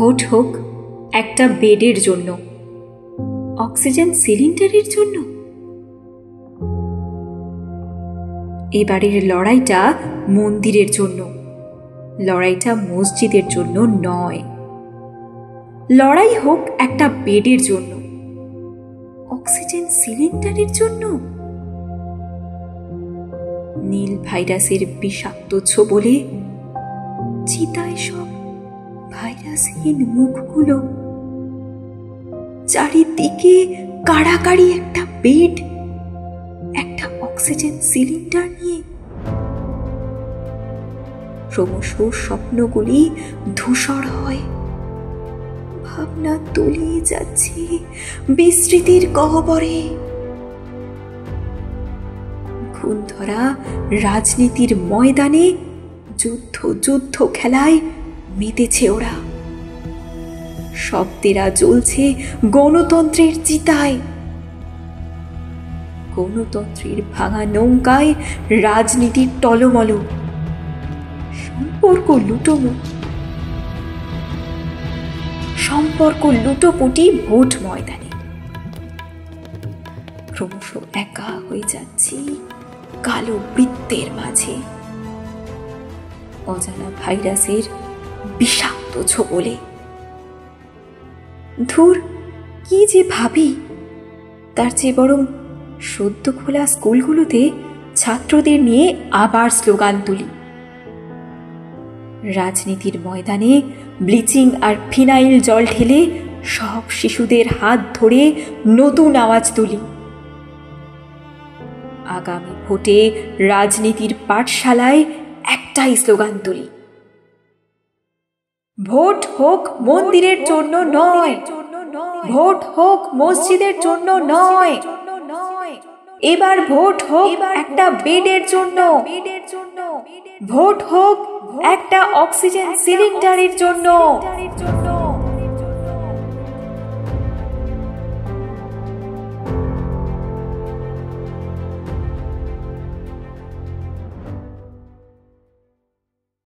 Vote হোক একটা বেডের জন্য, অক্সিজেন সিলিন্ডারের জন্য। এবারের লড়াইটা মন্দিরের জন্য, লড়াইটা মসজিদের জন্য নয়। লড়াই হোক একটা বেডের জন্য, অক্সিজেন সিলিন্ডারের জন্য। নীল ভাইরাসের বিষাক্ত ছোবলে চিতায় সব ভাইরাসহীন মুখগুলো। চারিদিকে কাড়াকাড়ি একটা বেড, একটা অক্সিজেন সিলিন্ডার নিয়ে। ক্রমশ স্বপ্নগুলি ধূসর হয়, ভাবনা তলিয়ে যাচ্ছে বিস্মৃতির গহ্বরে। খুন ধরা রাজনীতির ময়দানে যুদ্ধ যুদ্ধ খেলায় মেতেছে ওরা। শব্দেরা জ্বলছে গণতন্ত্রের চিতায়। গণতন্ত্রের ভাঙা নৌকায় রাজনীতির টলমল, সম্পর্ক লুটোপুটি ভোট ময়দানে। ক্রমশ একা হয়ে যাচ্ছি কালো বৃত্তের মাঝে, অজানা ভাইরাসের বিষাক্ত ছোবলে। ধুর, কি যে ভাবি! তার চেয়ে বরং সদ্য খোলা স্কুলগুলোতে ছাত্রদের নিয়ে আবার স্লোগান তুলি। রাজনীতির ময়দানে ব্লিচিং আর ফিনাইল জল ঢেলে সব শিশুদের হাত ধরে নতুন আওয়াজ তুলি। আগামী ভোটে রাজনীতির পাঠশালায় একটাই স্লোগান তুলি, ভোট হোক মন্দিরের জন্য নয়, ভোট হোক মসজিদের জন্য নয়, এবার ভোট হোক একটা বেডের জন্য, ভোট হোক একটা অক্সিজেন সিলিন্ডারের জন্য।